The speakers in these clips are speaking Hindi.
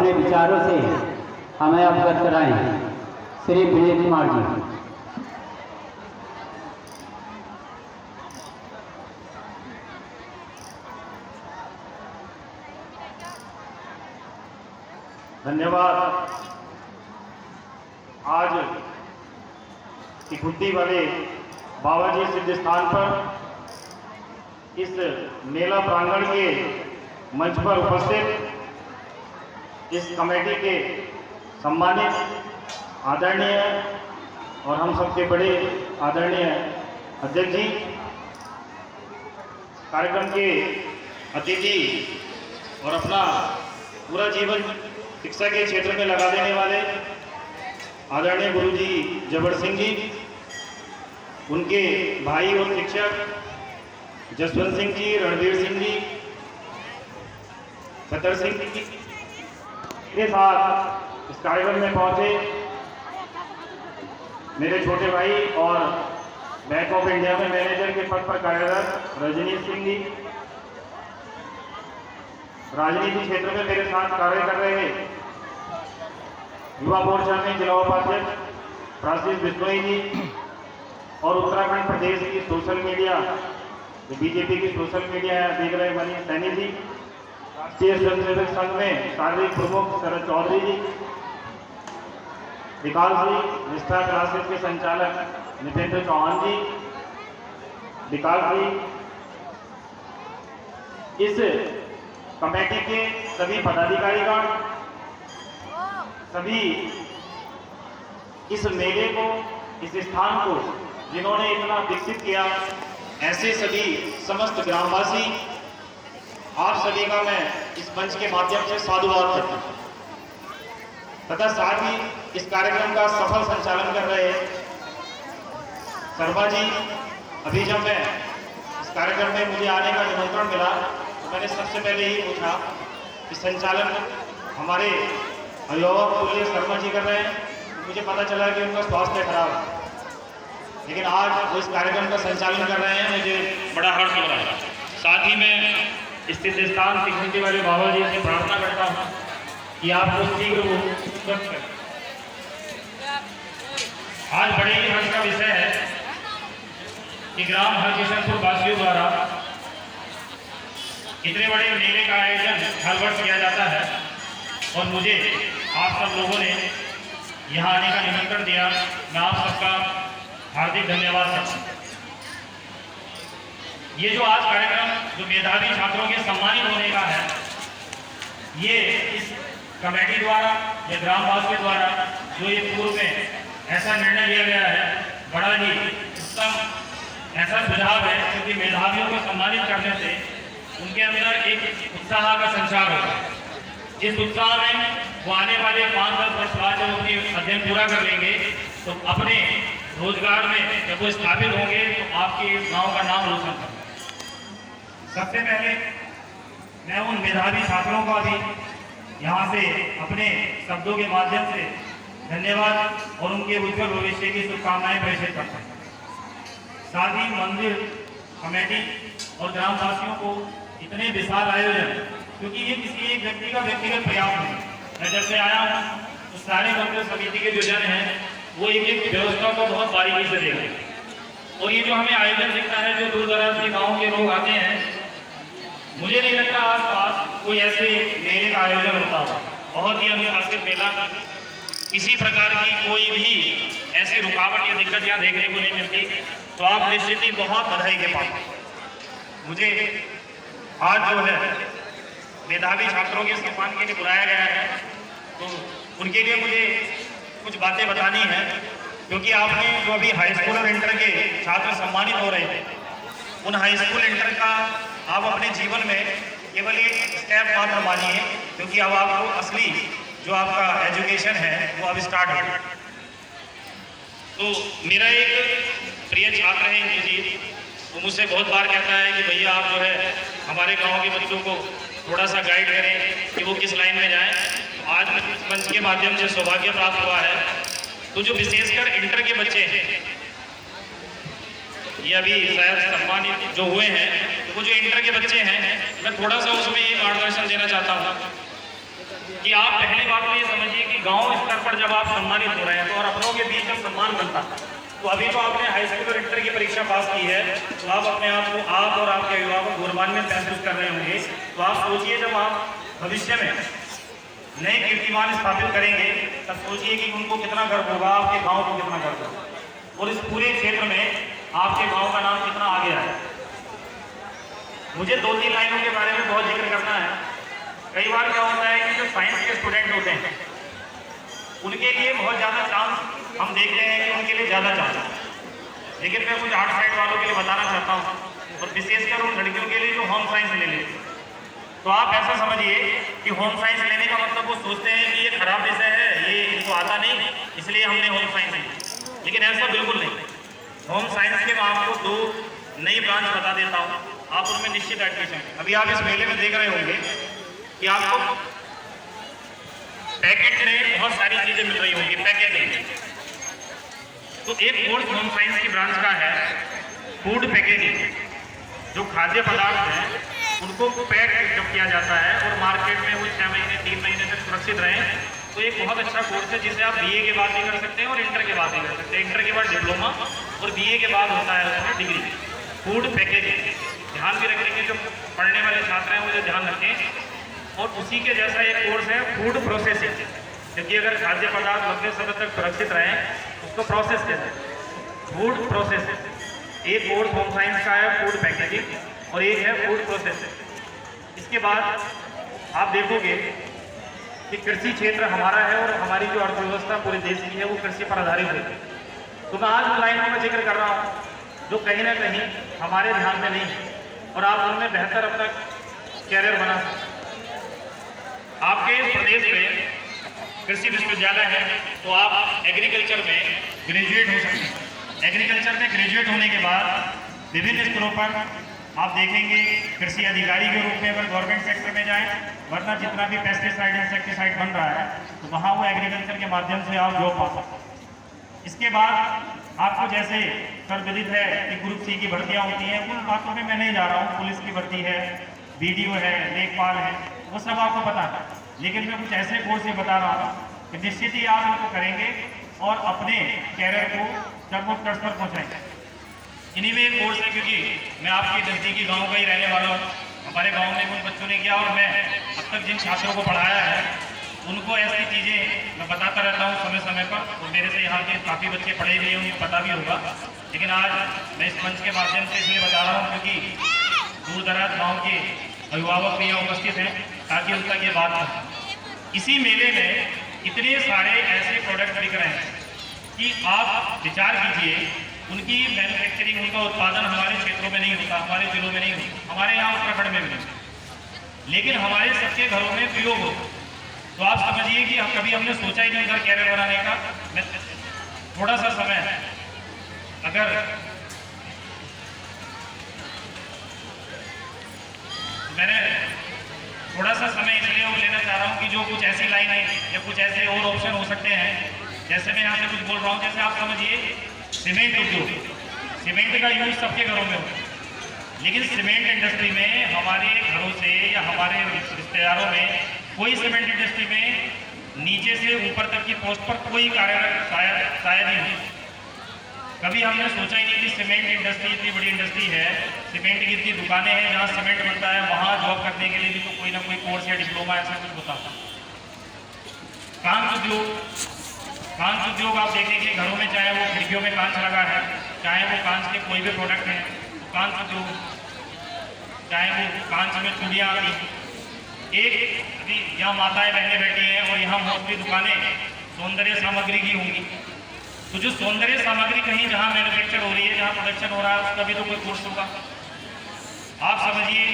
अपने विचारों से हमें अवगत कराएं। श्री विजय कुमार जी। धन्यवाद। आज तिकुट्टी वाले बाबा जी सिद्ध स्थान पर इस मेला प्रांगण के मंच पर उपस्थित इस कमेटी के सम्मानित आदरणीय और हम सबके बड़े आदरणीय अध्यक्ष जी, कार्यक्रम के अतिथि और अपना पूरा जीवन शिक्षा के क्षेत्र में लगा देने वाले आदरणीय गुरु जी जबर सिंह जी, उनके भाई और शिक्षक जसवंत सिंह जी, रणवीर सिंह जी, बतर सिंह जी के साथ इस कार्यक्रम में पहुंचे मेरे छोटे भाई और बैंक ऑफ इंडिया में मैनेजर के पद पर कार्यरत रजनीश सिंह जी, राजनीति क्षेत्र में मेरे साथ कार्य कर रहे हैं युवा मोर्चा में जिला उपाध्यक्ष फ्रांसिस बिश्नोई जी, और उत्तराखंड प्रदेश की सोशल मीडिया बीजेपी की सोशल मीडिया देख रहे मनीष सैनी जी, राष्ट्रीय स्वयंसेवक संघ में शारीरिक प्रमुख शरद चौधरी जी, विकास जी, निष्ठा क्लासेस के संचालक नितेंद्र चौहान जी, विकास जी, इस कमेटी के सभी पदाधिकारीगण, सभी इस मेले को, इस स्थान को जिन्होंने इतना विकसित किया, ऐसे सभी समस्त ग्रामवासी, आप सभी का मैं इस मंच के माध्यम से साधुवाद करता हूं तथा साथ ही इस कार्यक्रम का सफल संचालन कर रहे शर्मा जी। अभी जब मैं इस कार्यक्रम में मुझे आने का निमंत्रण मिला तो मैंने सबसे पहले ही पूछा कि संचालन हमारे अभिभावक तुल्य शर्मा जी कर रहे हैं, तो मुझे पता चला कि उनका स्वास्थ्य खराब है, लेकिन आज वो इस कार्यक्रम का संचालन कर रहे हैं, मुझे बड़ा हर्ष हो रहा है। साथ ही मैं स्थित स्थान तिकुट्टी वाले बाबा जी से प्रार्थना करता हूँ कि आपको शीघ्र वो स्वस्थ करें। आज बड़े ही हर्ष का विषय है कि ग्राम हरकिशनपुर वासियों द्वारा इतने बड़े मेले का आयोजन हर वर्ष किया जाता है और मुझे आप सब लोगों ने यहाँ आने का निमंत्रण दिया। मैं आप सबका हार्दिक धन्यवाद करता हूँ। ये जो आज कार्यक्रम जो मेधावी छात्रों के सम्मानित होने का है, ये इस कमेटी द्वारा या ग्रामवासियों द्वारा जो ये पूर्व में ऐसा निर्णय लिया गया है, बड़ा ही उत्तम ऐसा सुझाव है, क्योंकि मेधावियों को सम्मानित करने से उनके अंदर एक उत्साह का संचार होता है। जिस उत्साह में वो आने वाले 5-10 वर्ष बाद जब अपनी अध्ययन पूरा कर लेंगे तो अपने रोजगार में जब वो स्थापित होंगे तो आपके इस गांव का नाम रोशन करेंगे। सबसे पहले मैं उन मेधावी छात्रों का भी यहाँ से अपने शब्दों के माध्यम से धन्यवाद और उनके उज्जवल भविष्य की शुभकामनाएं प्रेषित करता हूँ। साथ ही मंदिर कमेटी और ग्रामवासियों को इतने विशाल आयोजन, क्योंकि ये किसी एक व्यक्ति का व्यक्तिगत प्रयास नहीं। मैं जब से आया हूँ तो सारे मंदिर समिति के जो जन हैं वो एक एक व्यवस्था को बहुत बारीकी से देख रहे हैं, और ये जो हमें आयोजन दिखता है, जो दूर दराज के गाँव के लोग आते हैं, मुझे नहीं लगता आस पास कोई ऐसे मेले का आयोजन होता हो। बहुत ही अनुशासित मेला, किसी प्रकार की कोई भी ऐसी रुकावट या दिक्कत यहाँ देखने को नहीं मिलती, तो आप निश्चित ही बहुत बधाई के पात्र। मुझे आज जो है मेधावी छात्रों के सम्मान के लिए बुलाया गया है, तो उनके लिए मुझे कुछ बातें बतानी है, क्योंकि आपने जो अभी हाई स्कूल और इंटर के छात्र सम्मानित हो रहे थे, उन हाई स्कूल इंटर का आप अपने जीवन में केवल एक स्टेप मात्र मानिए, क्योंकि अब आपको असली जो आपका एजुकेशन है वो अब स्टार्ट हो। तो मेरा एक प्रिय छात्र है इंद्रजीत, वो मुझसे बहुत बार कहता है कि भैया आप जो है हमारे गांव के बच्चों को थोड़ा सा गाइड करें कि वो किस लाइन में जाएं। तो आज इस मंच के माध्यम से सौभाग्य प्राप्त हुआ है। तो जो विशेषकर इंटर के बच्चे हैं, ये अभी शायद सम्मानित जो हुए हैं, तो वो जो इंटर के बच्चे हैं, मैं थोड़ा सा उसमें ये मार्गदर्शन देना चाहता हूँ कि आप पहली बात तो ये समझिए कि गांव स्तर पर जब आप सम्मानित हो रहे हैं तो और अपनों के बीच में सम्मान बनता है। तो अभी तो आपने हाई स्कूल और इंटर की परीक्षा पास की है, तो आप अपने आप को, आप और आपके अभिभावक गौरवान्वित महसूस कर रहे होंगे। तो आप सोचिए जब आप भविष्य में नए कीर्तिमान स्थापित करेंगे तब सोचिए कि उनको कितना गर्व होगा, आपके गाँव को कितना गर्व होगा, और इस पूरे क्षेत्र में आपके गाँव का नाम कितना आगे आए। मुझे 2-3 लाइनों के बारे में बहुत जिक्र करना है। कई बार क्या होता है कि जो साइंस के स्टूडेंट होते हैं उनके लिए बहुत ज़्यादा चांस हम देख रहे हैं कि उनके लिए ज़्यादा चांस है, लेकिन मैं कुछ आर्ट साइड वालों के लिए बताना चाहता हूँ, और विशेषकर उन लड़कियों के लिए जो होम साइंस ले लेते हैं। तो आप ऐसा समझिए कि होम साइंस लेने का मतलब वो सोचते हैं कि ये खराब विषय है, ये इनको आता नहीं, इसलिए हमने होम साइंस ली। लेकिन ऐसा बिल्कुल नहीं। होम साइंस के मैं आपको 2 नई ब्रांच बता देता हूँ, आप उनमें निश्चित एडमिशन। अभी आप इस मेले में देख रहे होंगे कि आपको पैकेट में बहुत सारी चीजें मिल रही होंगी, पैकेजिंग। तो एक कोर्स होम साइंस की ब्रांच का है फूड पैकेजिंग। जो खाद्य पदार्थ हैं उनको पैक जब किया जाता है और मार्केट में वो 6 महीने 3 महीने तक सुरक्षित रहें, तो एक बहुत अच्छा कोर्स है जिसे आप BA के बाद भी कर सकते हैं और इंटर के बाद भी कर सकते हैं। इंटर के बाद डिप्लोमा और BA के बाद होता है उसमें डिग्री, फूड पैकेजिंग। ध्यान भी रखेंगे, जो पढ़ने वाले छात्र हैं मुझे ध्यान रखें। और उसी के जैसा एक कोर्स है फूड प्रोसेसिंग, क्योंकि अगर खाद्य पदार्थ लंबे समय तक सुरक्षित रहें उसको प्रोसेस कहते हैं, फूड प्रोसेसिंग। एक कोर्स होम साइंस का है फूड पैकेजिंग और एक है फूड प्रोसेसिंग। इसके बाद आप देखोगे कि कृषि क्षेत्र हमारा है और हमारी जो अर्थव्यवस्था पूरे देश की है वो कृषि पर आधारित है। तो मैं आज उन लाइनों का जिक्र कर रहा हूँ जो कहीं ना कहीं हमारे ध्यान में नहीं है और आप उनमें बेहतर अपना कैरियर बना सकते। आपके प्रदेश में कृषि विश्वविद्यालय है तो आप एग्रीकल्चर में ग्रेजुएट हो सकते हैं। एग्रीकल्चर में ग्रेजुएट होने के बाद विभिन्न स्तरों पर आप देखेंगे कृषि अधिकारी के रूप में अगर गवर्नमेंट सेक्टर में जाएं, वरना जितना भी पेस्टिसाइड इंसेक्टिसाइड बन रहा है तो वहाँ वो एग्रीकल्चर के माध्यम से आप जॉब पा सकते हैं। इसके बाद आपको जैसे सर्वविदित है कि ग्रुप C की भर्तियाँ होती हैं, उन बातों में मैं नहीं जा रहा हूँ। पुलिस की भर्ती है, BDO है, लेखपाल है, वो सब आपको पता है। लेकिन मैं कुछ ऐसे कोर्स ही बता रहा हूँ कि निश्चित ही आप इनको करेंगे और अपने कैरियर को सर्वोत्कर्ष पर पहुँचाएंगे। इन्हीं में एक कोर्स है, क्योंकि मैं आपके नज़दीकी गांव का ही रहने वाला हूँ। हमारे गांव में कुछ बच्चों ने किया और मैं अब तक जिन छात्रों को पढ़ाया है उनको ऐसी चीज़ें मैं बताता रहता हूँ समय समय पर, और मेरे से यहाँ के काफ़ी बच्चे पढ़े हुए हैं, उनको पता भी होगा। लेकिन आज मैं इस मंच के माध्यम से इसलिए बता रहा हूँ क्योंकि दूर दराज गाँव के अभिभावक भी यहाँ उपस्थित हैं ताकि उन तक ये बात हो। इसी मेले में इतने सारे ऐसे प्रोडक्ट बिक रहे हैं कि आप विचार कीजिए, उनकी मैन्युफैक्चरिंग, उनका उत्पादन हमारे क्षेत्रों में नहीं होता, हमारे जिलों में नहीं होता, हमारे यहाँ उत्तराखंड में भी नहीं, लेकिन हमारे सबके घरों में प्रयोग हो। तो आप समझिए कि कभी हमने सोचा ही नहीं उधर कैरियर बनाने का। मैं थोड़ा सा समय अगर मैंने थोड़ा सा समय इसलिए वो लेना चाह रहा हूँ कि जो कुछ ऐसी लाइनें या कुछ ऐसे और ऑप्शन हो सकते हैं, जैसे मैं यहाँ से कुछ बोल रहा हूँ, जैसे आप समझिए सीमेंट उद्योग, सीमेंट का यूज सबके घरों में होता है, लेकिन सीमेंट इंडस्ट्री में हमारे घरों से या हमारे रिश्तेदारों में कोई सीमेंट इंडस्ट्री में नीचे से ऊपर तक की पोस्ट पर कोई कार्यरत शायद ही नहीं। कभी हमने सोचा ही नहीं कि सीमेंट इंडस्ट्री इतनी बड़ी इंडस्ट्री है, सीमेंट की इतनी दुकानें हैं जहाँ सीमेंट बनता है, वहाँ जॉब करने के लिए भी तो कोई ना कोई कोर्स या डिप्लोमा ऐसा कुछ होता था। कांच उद्योग, कांच उद्योग आप देखेंगे घरों में, चाहे वो खिड़कियों में कांच लगा है, चाहे वो कांच के कोई भी प्रोडक्ट हैं, तो कांच उद्योग, चाहे वो कांच में चूड़ियाँ आती, एक अभी यहाँ माताएं बहनें बैठी हैं और यहाँ मोस्टली दुकानें सौंदर्य सामग्री की होंगी। तो जो सौंदर्य सामग्री कहीं जहाँ मैन्युफैक्चर हो रही है, जहाँ प्रोडक्शन हो रहा है, उसका भी तो कोई कोर्स होगा। आप समझिए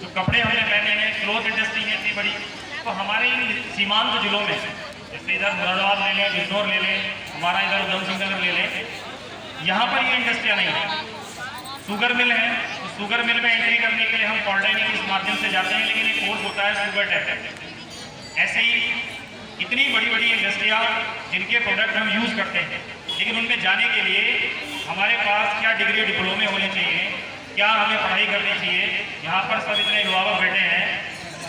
जो कपड़े हमने पहने हैं, क्लॉथ इंडस्ट्री है इतनी बड़ी, तो हमारे इन सीमांत जिलों में, जैसे इधर मुरादाबाद ले लें, बिजनौर ले लें, हमारा इधर उधम सिंह नगर ले लें, यहाँ पर ये इंडस्ट्रियाँ नहीं है। शुगर मिल है, तो शुगर मिल में एंट्री करने के लिए हम पॉलिटेक्निक इस माध्यम से जाते हैं, लेकिन एक कोर्स होता है शुगर टेक। ऐसे ही इतनी बड़ी बड़ी इंडस्ट्रियाँ जिनके प्रोडक्ट हम यूज़ करते हैं, लेकिन उनमें जाने के लिए हमारे पास क्या डिग्री डिप्लोमे होने चाहिए, क्या हमें पढ़ाई करनी चाहिए। यहाँ पर सब इतने अभिभावक बैठे हैं,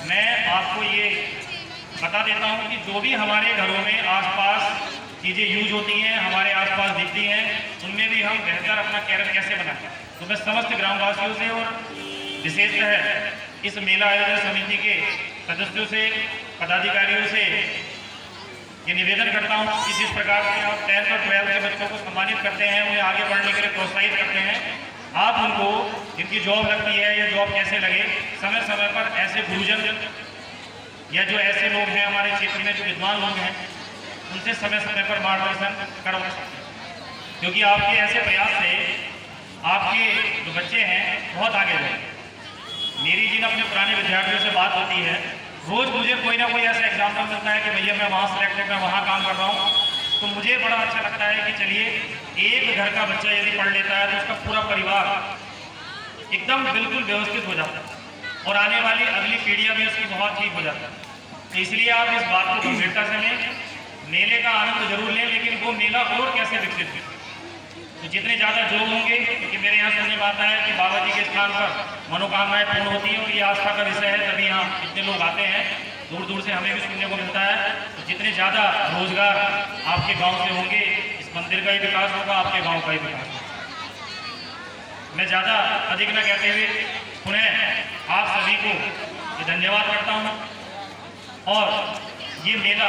मैं आपको ये बता देता हूँ कि जो भी हमारे घरों में आसपास चीज़ें यूज होती हैं, हमारे आसपास दिखती हैं, उनमें भी हम बेहतर अपना कैरियर कैसे बनाएं। तो मैं समस्त ग्रामवासियों से और विशेषतः इस मेला आयोजन समिति के सदस्यों से, पदाधिकारियों से ये निवेदन करता हूँ कि जिस प्रकार से आप 10th और 12th के बच्चों को सम्मानित करते हैं, उन्हें आगे बढ़ने के लिए प्रोत्साहित करते हैं, आप उनको जिनकी जॉब लगती है या जॉब कैसे लगे, समय समय पर ऐसे गुरुजन या जो ऐसे लोग हैं हमारे क्षेत्र में जो विद्वान लोग हैं, उनसे समय समय पर मार्गदर्शन करवा सकते हैं। क्योंकि आपके ऐसे प्रयास से आपके जो बच्चे हैं बहुत आगे बढ़े। मेरी जिन अपने पुराने विद्यार्थियों से बात होती है, रोज़ मुझे कोई ना कोई ऐसा एग्जाम्पल मिलता है कि भैया मैं वहाँ सेलेक्ट होकर वहाँ काम कर रहा हूँ। तो मुझे बड़ा अच्छा लगता है कि चलिए, एक घर का बच्चा यदि पढ़ लेता है तो उसका पूरा परिवार एकदम बिल्कुल व्यवस्थित हो जाता है और आने वाली अगली पीढ़ियाँ भी उसकी बहुत ठीक हो जाता है। तो इसलिए आप इस बात को गंभीरता से लें, मेले का आनंद जरूर लें, लेकिन वो मेला और कैसे विकसित हो। तो जितने ज़्यादा जो होंगे, क्योंकि मेरे यहाँ सुनने में आता है कि बाबा जी के स्थान पर मनोकामनाएं पूर्ण होती हैं और ये आस्था का विषय है, तभी यहाँ इतने लोग आते हैं, दूर दूर से हमें भी सुनने को मिलता है। तो जितने ज़्यादा रोजगार आपके गांव से होंगे, इस मंदिर का ही विकास होगा, आपके गांव का ही विकास होगा। मैं ज़्यादा अधिक न कहते हुए पुनः आप सभी को ये धन्यवाद करता हूँ और ये मेला,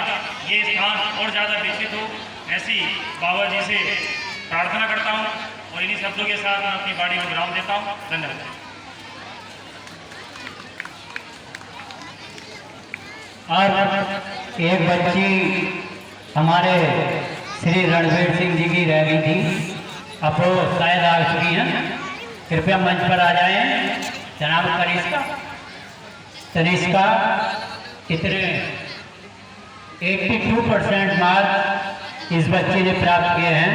ये स्थान और ज़्यादा विकसित हो, ऐसी बाबा जी से प्रार्थना करता हूँ और इन्हीं शब्दों के साथ मैं अपनी बाड़ी को विराम देता हूँ। धन्यवाद। और एक बच्ची हमारे श्री रणवीर सिंह जी की रह गई थी, अब वो शायद आ चुकी हैं। कृपया मंच पर आ जाएं। जनाब तनिष्का इतने 82% मार्क्स इस बच्चे ने प्राप्त किए हैं।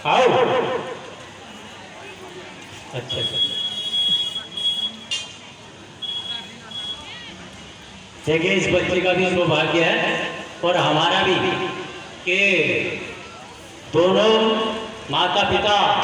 आओ। अच्छा, देखिए इस बच्चे का भी सौभाग्य है और हमारा भी कि दोनों माता पिता